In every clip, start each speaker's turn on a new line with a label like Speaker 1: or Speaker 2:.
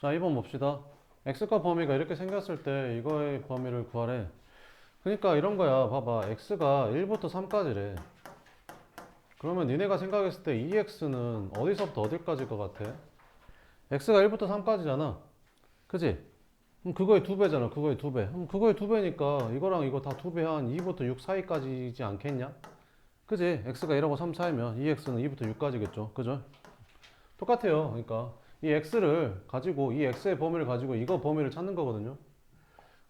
Speaker 1: 자, 2번 봅시다. x가 범위가 이렇게 생겼을 때 이거의 범위를 구하래. 그러니까 이런 거야. 봐봐. x가 1부터 3까지래. 그러면 니네가 생각했을 때 2x는 어디서부터 어디까지일 것 같아? x가 1부터 3까지잖아. 그지? 그럼 그거의 2배잖아. 그거의 2배. 그럼 그거의 2배니까 이거랑 이거 다 2배 한 2부터 6 사이까지지 않겠냐? 그지? x가 1하고 3 사이면 2x는 2부터 6까지겠죠. 그죠? 똑같아요. 그러니까 이 x를 가지고 이 x의 범위를 가지고 이거 범위를 찾는 거거든요.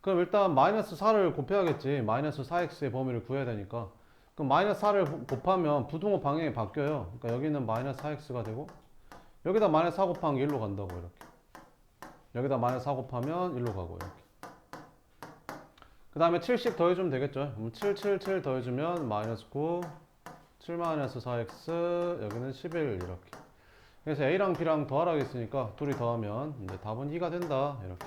Speaker 1: 그럼 일단 마이너스 4를 곱해야겠지. 마이너스 4x의 범위를 구해야 되니까. 그럼 마이너스 4를 곱하면 부등호 방향이 바뀌어요. 그러니까 여기는 마이너스 4x가 되고 여기다 마이너스 4 곱하면 1로 간다고 이렇게. 여기다 마이너스 4 곱하면 1로 가고 이렇게. 그 다음에 7씩 더해주면 되겠죠. 그럼 7, 7, 7 더해주면 마이너스 9, 7 마이너스 4x 여기는 11 이렇게. 그래서 A랑 B랑 더하라고 했으니까 둘이 더하면 이제 답은 2가 된다 이렇게.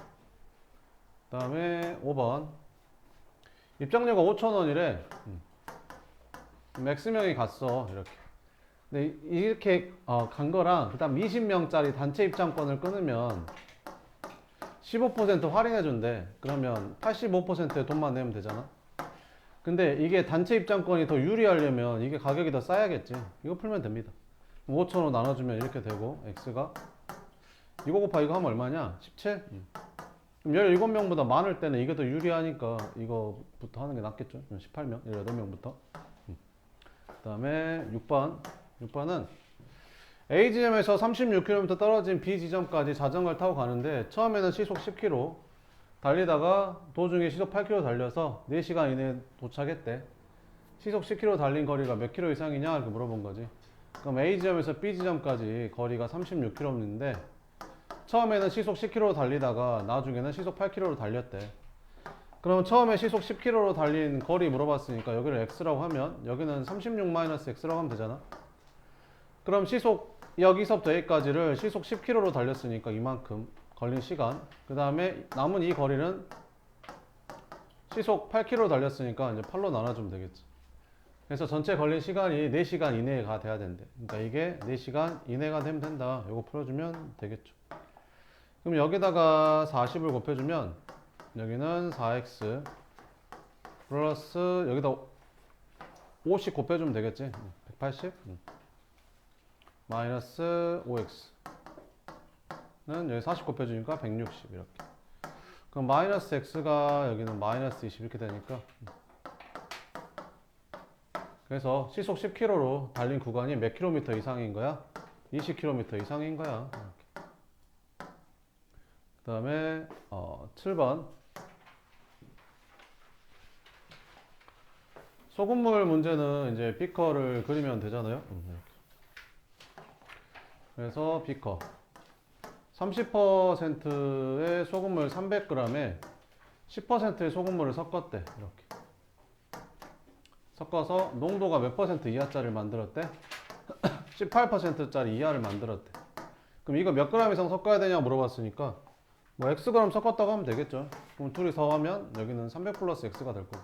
Speaker 1: 그 다음에 5번 입장료가 5,000원이래. X명이 갔어 이렇게. 근데 이렇게 간 거랑 그 다음 20명짜리 단체 입장권을 끊으면 15% 할인해 준대. 그러면 85%의 돈만 내면 되잖아. 근데 이게 단체 입장권이 더 유리하려면 이게 가격이 더 싸야겠지. 이거 풀면 됩니다. 5,000원 나눠주면 이렇게 되고 X가 이거 곱하 이거 하면 얼마냐? 17? 그럼 17명보다 많을 때는 이게 더 유리하니까 이거부터 하는 게 낫겠죠? 18명, 18명부터. 그 다음에 6번. 6번은 A지점에서 36km 떨어진 B지점까지 자전거를 타고 가는데 처음에는 시속 10km 달리다가 도중에 시속 8km 달려서 4시간 이내에 도착했대. 시속 10km 달린 거리가 몇 킬로 이상이냐? 이렇게 물어본 거지. 그럼 A지점에서 B지점까지 거리가 36km인데 처음에는 시속 10km 달리다가 나중에는 시속 8km로 달렸대. 그럼 처음에 시속 10km로 달린 거리 물어봤으니까 여기를 x라고 하면 여기는 36-x라고 하면 되잖아. 그럼 시속 여기서부터 여기까지를 시속 10km로 달렸으니까 이만큼 걸린 시간. 그 다음에 남은 이 거리는 시속 8km 달렸으니까 이제 8로 나눠주면 되겠지. 그래서 전체 걸린 시간이 4시간 이내가 돼야 된대. 그러니까 이게 4시간 이내가 되면 된다. 이거 풀어주면 되겠죠. 그럼 여기다가 40을 곱해주면 여기는 4x 플러스 여기다 50 곱해주면 되겠지. 180 마이너스 5x는 여기 40 곱해주니까 160 이렇게. 그럼 마이너스 x가 여기는 마이너스 20 이렇게 되니까 그래서 시속 10km로 달린 구간이 몇 킬로미터 이상인 거야? 20km 이상인 거야. 그 다음에 7번 소금물 문제는 이제 비커를 그리면 되잖아요. 그래서 비커 30%의 소금물 300g에 10%의 소금물을 섞었대. 이렇게 섞어서 농도가 몇 퍼센트 이하짜리를 만들었대? 18%짜리 이하를 만들었대. 그럼 이거 몇 그램 이상 섞어야 되냐 물어봤으니까 뭐 xg 섞었다고 하면 되겠죠. 그럼 둘이 더하면 여기는 300 플러스 x가 될 거고.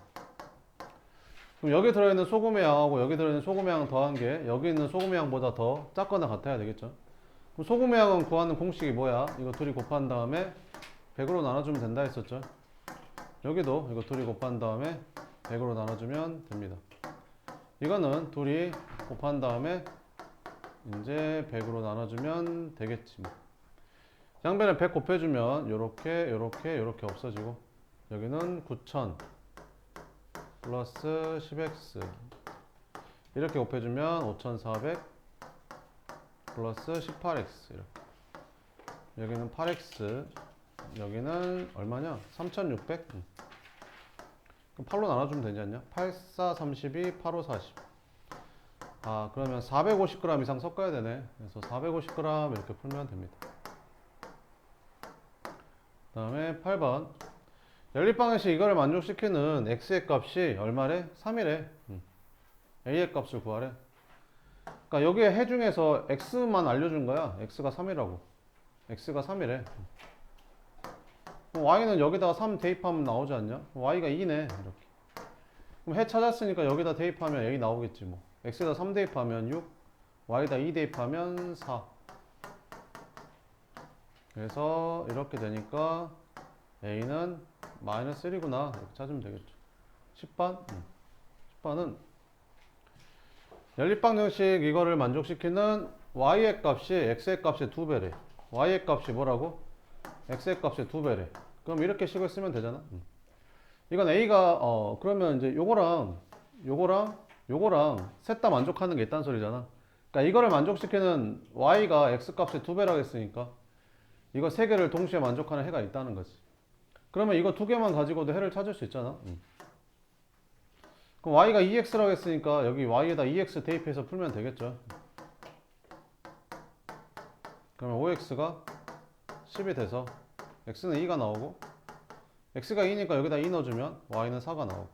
Speaker 1: 그럼 여기 들어있는 소금의 양하고 여기 들어있는 소금의 양 더한 게 여기 있는 소금의 양보다 더 작거나 같아야 되겠죠. 그럼 소금의 양은 구하는 공식이 뭐야? 이거 둘이 곱한 다음에 100으로 나눠주면 된다 했었죠. 여기도 이거 둘이 곱한 다음에 100으로 나눠주면 됩니다. 이거는 둘이 곱한 다음에 이제 100으로 나눠주면 되겠지 뭐. 양변에 100 곱해주면 요렇게 요렇게 요렇게 없어지고 여기는 9000 플러스 10x 이렇게 곱해주면 5400 플러스 18x 이렇게. 여기는 8x 여기는 얼마냐? 3600 그럼 8로 나눠주면 되지 않냐? 8, 4, 32, 8, 5, 40 그러면 450g 이상 섞어야 되네. 그래서 450g 이렇게 풀면 됩니다. 그 다음에 8번 연립방정식 이거를 만족시키는 x의 값이 얼마래? 3이래. a의 값을 구하래. 그러니까 여기에 해 중에서 x만 알려준 거야. x가 3이라고. x가 3이래. 그럼 y는 여기다가 3 대입하면 나오지 않냐? y가 2네. 이렇게. 그럼 해 찾았으니까 여기다 대입하면 a 나오겠지 뭐. x에다 3 대입하면 6, y에다 2 대입하면 4. 그래서 이렇게 되니까 a는 마이너스 1이구나 이렇게 찾으면 되겠죠. 10번 10번은 연립방정식 이거를 만족시키는 y의 값이 x의 값의 2배래. y의 값이 뭐라고? x의 값의 2배래. 그럼 이렇게 식을 쓰면 되잖아. 이건 a가 그러면 이제 요거랑 셋 다 만족하는 게 있다는 소리잖아. 그러니까 이거를 만족시키는 y가 x 값의 2배라고 했으니까 이거 세 개를 동시에 만족하는 해가 있다는 거지. 그러면 이거 두 개만 가지고도 해를 찾을 수 있잖아. 그럼 y가 2x라고 했으니까 여기 y에다 2x 대입해서 풀면 되겠죠. 그러면 5x가 10이 돼서 x는 2가 나오고 x가 2니까 여기다 2 넣어주면 y는 4가 나오고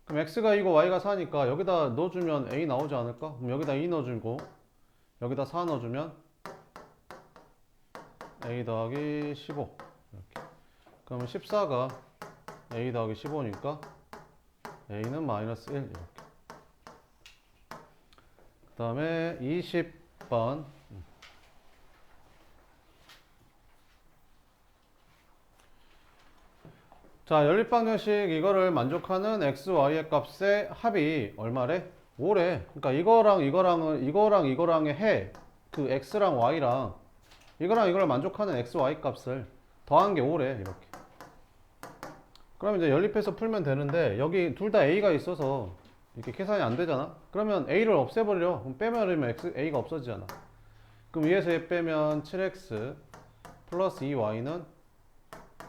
Speaker 1: 그럼 x가 2고 y가 4니까 여기다 넣어주면 a 나오지 않을까? 그럼 여기다 2 넣어주고 여기다 4 넣어주면 a 더하기 15 이렇게. 그러면 14가 a 더하기 15니까 a는 마이너스 1 이렇게. 그 다음에 20번 자, 연립방정식 이거를 만족하는 x, y의 값의 합이 얼마래? 5래. 그러니까 이거랑의 해, 그 x랑 y랑 이거를 만족하는 x, y 값을 더한 게 5래. 이렇게. 그럼 이제 연립해서 풀면 되는데 여기 둘 다 a가 있어서 이렇게 계산이 안 되잖아. 그러면 a를 없애버려. 그럼 빼면 a가 없어지잖아. 그럼 위에서 얘 빼면 7x 플러스 2y는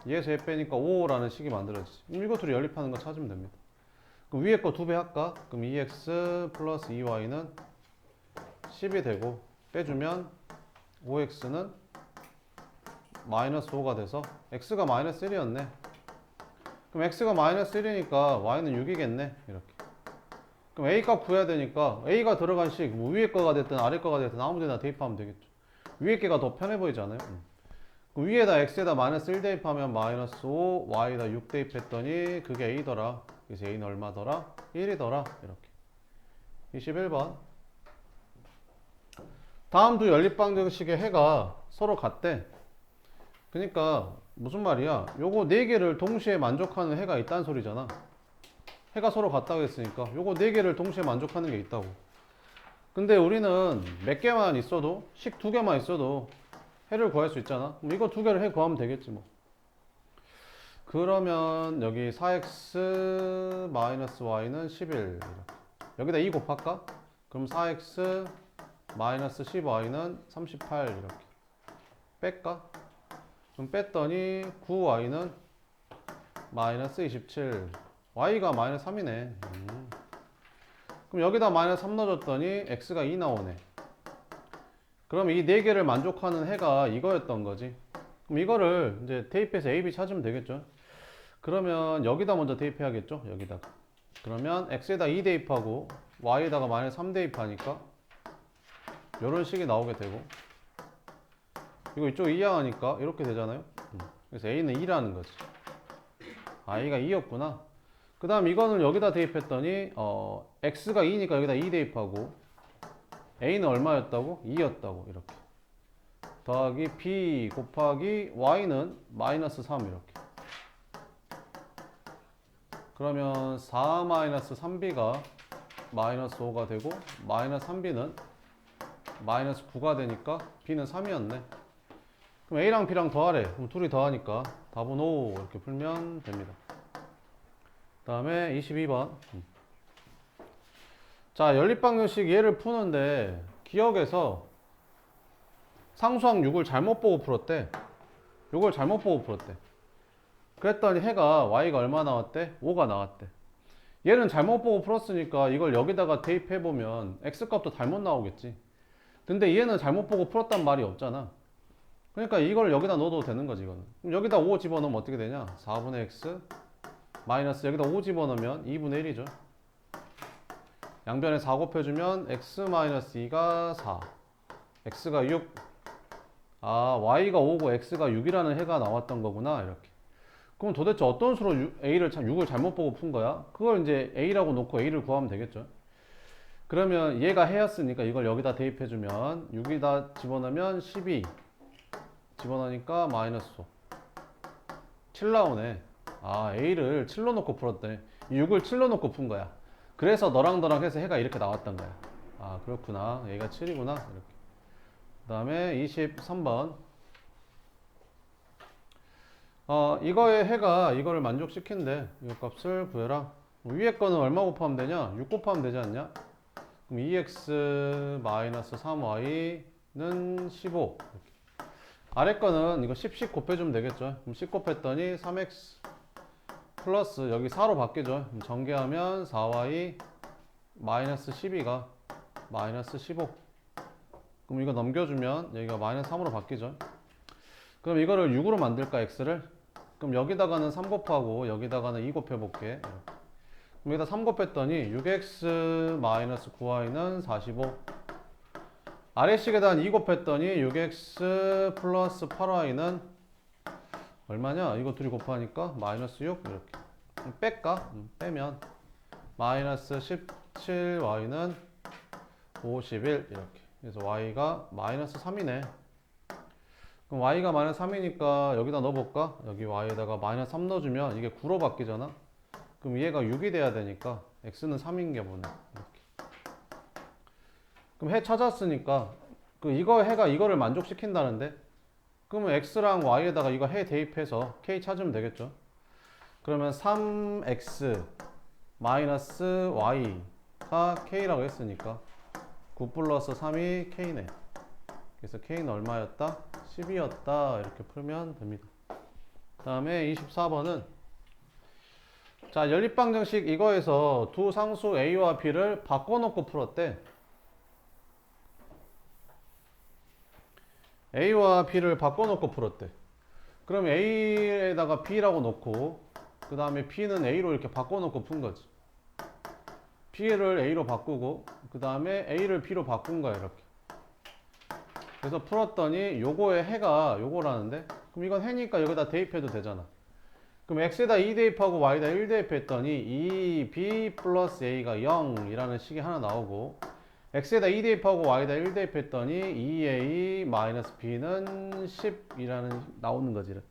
Speaker 1: 얘에서 얘 빼니까 5라는 식이 만들어지지. 그럼 이거 둘이 연립하는 거 찾으면 됩니다. 그럼 위에 거 2배 할까? 그럼 2x 플러스 2y는 10이 되고 빼주면 5x는 마이너스 5가 돼서 x가 마이너스 1이었네. 그럼 x가 마이너스 1이니까 y는 6이겠네. 이렇게. 그럼 a 값 구해야 되니까 a가 들어간 식 뭐 위에 거가 됐든 아래 거가 됐든 아무 데나 대입하면 되겠죠. 위에 게가 더 편해 보이지 않아요? 그럼 위에다 x에다 마이너스 1 대입하면 마이너스 5 y에다 6 대입했더니 그게 a더라. 그래서 a는 얼마더라? 1이더라. 이렇게. 21번 다음 두 연립방정식의 해가 서로 같대. 그러니까 무슨 말이야? 요거 네 개를 동시에 만족하는 해가 있다는 소리잖아. 해가 서로 같다고 했으니까 요거 네 개를 동시에 만족하는 게 있다고. 근데 우리는 몇 개만 있어도 식 두 개만 있어도 해를 구할 수 있잖아. 그럼 이거 두 개를 해 구하면 되겠지 뭐. 그러면 여기 4x 마이너스 y는 11 여기다 2 곱할까? 그럼 4x 마이너스 10y는 38 이렇게 뺄까? 그럼 뺐더니 9y는 마이너스 27 y가 마이너스 3이네. 그럼 여기다 마이너스 3 넣어줬더니 x가 2 나오네. 그럼 이 네 개를 만족하는 해가 이거였던 거지. 그럼 이거를 이제 대입해서 a, b 찾으면 되겠죠. 그러면 여기다 먼저 대입해야겠죠. 여기다가. 그러면 x에다 2 대입하고 y에다가 마이너스 3 대입하니까 이런 식이 나오게 되고 이거 이쪽 이항하니까 이렇게 되잖아요. 그래서 a는 2라는 거지. i가 2였구나. 그 다음 이거는 여기다 대입했더니 x가 2니까 여기다 2 대입하고 a는 얼마였다고? 2였다고 이렇게 더하기 b 곱하기 y는 마이너스 3 이렇게. 그러면 4 마이너스 3b가 마이너스 5가 되고 마이너스 3b는 마이너스 9가 되니까 b는 3이었네. 그럼 a랑 b랑 더하래. 그럼 둘이 더하니까 답은 5 이렇게 풀면 됩니다. 그 다음에 22번 자, 연립방정식 얘를 푸는데 기억에서 상수항 6을 잘못 보고 풀었대. 이걸 잘못 보고 풀었대. 그랬더니 해가 y가 얼마 나왔대? 5가 나왔대. 얘는 잘못 보고 풀었으니까 이걸 여기다가 대입해보면 x값도 잘못 나오겠지. 근데 얘는 잘못 보고 풀었단 말이 없잖아. 그러니까 이걸 여기다 넣어도 되는 거지 이거는. 그럼 여기다 5 집어넣으면 어떻게 되냐? 4분의 x 마이너스 여기다 5 집어넣으면 2분의 1이죠. 양변에 4 곱해주면 x-2가 4 x가 6 아 y가 5고 x가 6이라는 해가 나왔던 거구나 이렇게. 그럼 도대체 어떤 수로 a를 6을 잘못 보고 푼 거야? 그걸 이제 a라고 놓고 a를 구하면 되겠죠. 그러면 얘가 해였으니까 이걸 여기다 대입해주면 6이다 집어넣으면 12 집어넣으니까 마이너스 5 7 나오네. 아, A를 7로 놓고 풀었대. 6을 7로 놓고 푼 거야. 그래서 너랑 해서 해가 이렇게 나왔던 거야. 아, 그렇구나. A가 7이구나. 이렇게. 그 다음에 23번. 이거의 해가 이거를 만족시킨대. 이 값을 구해라. 위에 거는 얼마 곱하면 되냐? 6 곱하면 되지 않냐? 그럼 2x-3y는 15. 이렇게. 아래 거는 이거 10씩 곱해주면 되겠죠. 그럼 10 곱했더니 3x 플러스 여기 4로 바뀌죠. 그럼 전개하면 4y 마이너스 12가 마이너스 15. 그럼 이거 넘겨주면 여기가 마이너스 3으로 바뀌죠. 그럼 이거를 6으로 만들까 x를? 그럼 여기다가는 3 곱하고 여기다가는 2 곱해볼게. 그럼 여기다 3 곱했더니 6x 마이너스 9y는 45. 아래식에다 2 곱했더니 6x 플러스 8y는 얼마냐? 이거 둘이 곱하니까 마이너스 6 이렇게. 뺄까? 빼면 마이너스 17y는 51 이렇게. 그래서 y가 마이너스 3이네. 그럼 y가 마이너스 3이니까 여기다 넣어볼까? 여기 y에다가 마이너스 3 넣어주면 이게 9로 바뀌잖아. 그럼 얘가 6이 돼야 되니까 x는 3인 게 뭐네. 이렇게. 그럼 해 찾았으니까 이거 해가 이거를 만족시킨다는데, 그러면 x랑 y에다가 이거 해 대입해서 k 찾으면 되겠죠. 그러면 3x 마이너스 y가 k라고 했으니까 9 플러스 3이 k네. 그래서 k는 얼마였다? 10이었다. 이렇게 풀면 됩니다. 그 다음에 24번은 자, 연립방정식 이거에서 두 상수 a와 b를 바꿔놓고 풀었대. a와 b를 바꿔놓고 풀었대. 그럼 a에다가 b라고 놓고 그 다음에 b는 a로 이렇게 바꿔놓고 푼 거지. b를 a로 바꾸고 그 다음에 a를 b로 바꾼 거야 이렇게. 그래서 풀었더니 요거의 해가 요거라는데, 그럼 이건 해니까 여기다 대입해도 되잖아. 그럼 x에다 2 대입하고 y에다 1 대입했더니 2b 플러스 a가 0이라는 식이 하나 나오고, x에다 2 대입하고 y에다 1 대입했더니 2a 마이너스 b는 10이라는 나오는 거지 이렇게.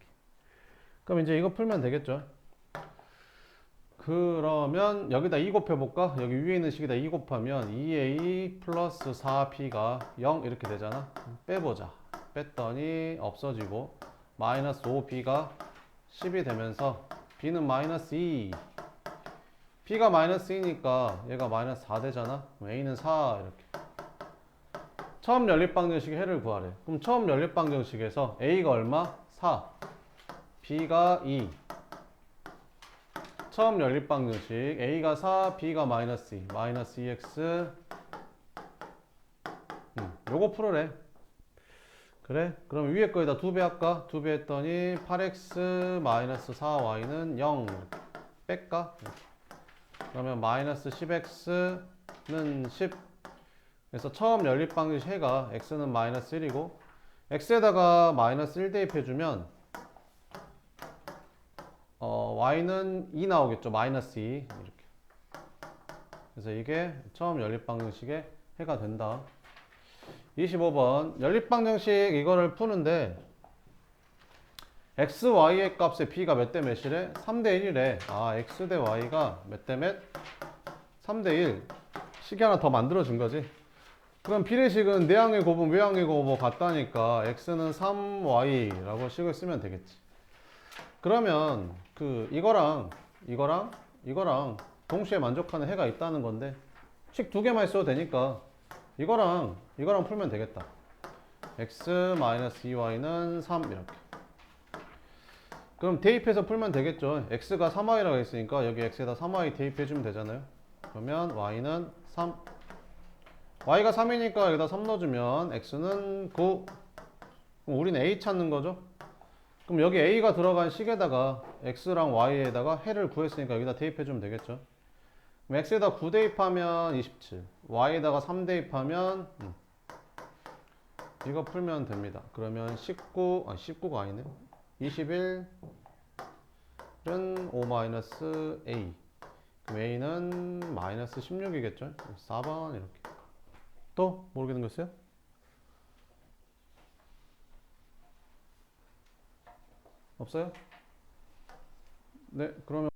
Speaker 1: 그럼 이제 이거 풀면 되겠죠. 그러면 여기다 2 곱해볼까? 여기 위에 있는 식에다 2 곱하면 2a 플러스 4b가 0 이렇게 되잖아. 빼보자. 뺐더니 없어지고 마이너스 5b가 10이 되면서 b는 마이너스 2. b가 마이너스 2니까 얘가 마이너스 4 되잖아. 그럼 a는 4 이렇게. 처음 연립방정식의 해를 구하래. 그럼 처음 연립방정식에서 a가 얼마? 4. b가 2. 처음 연립방정식 a가 4, b가 마이너스 2. 마이너스 2x. 요거 풀으래. 그래? 그럼 위에 거에다 2배 할까? 2배 했더니 8x 마이너스 4y는 0. 뺄까? 그러면 마이너스 10x는 10. 그래서 처음 연립방정식 해가 x는 마이너스 1이고 x에다가 마이너스 1 대입해주면 y는 2 나오겠죠. 마이너스 2 이렇게. 그래서 이게 처음 연립방정식의 해가 된다. 25번 연립방정식 이거를 푸는데 x, y의 값에 b가 몇 대 몇이래? 3대 1이래. 아, x 대 y가 몇 대 몇? 3대 1. 식이 하나 더 만들어준 거지. 그럼 비례식은 내항의 곱은 외항의 곱하고 같다니까 x는 3y라고 식을 쓰면 되겠지. 그러면 이거랑 동시에 만족하는 해가 있다는 건데 식 두 개만 써도 되니까 이거랑 풀면 되겠다. x-2y는 3 이렇게. 그럼 대입해서 풀면 되겠죠. x가 3y라고 했으니까 여기 x에다 3y 대입해주면 되잖아요. 그러면 y는 3. y가 3이니까 여기다 3 넣어주면 x는 9. 그럼 우리는 a 찾는 거죠. 그럼 여기 a가 들어간 식에다가 x랑 y에다가 해를 구했으니까 여기다 대입해주면 되겠죠. 그럼 x에다 9 대입하면 27, y에다가 3 대입하면 이거 풀면 됩니다. 그러면 19가 아니네. 21은 5-a 그럼 A는 마이너스 16이겠죠? 4번 이렇게. 또 모르겠는 거 있어요? 없어요? 네, 그러면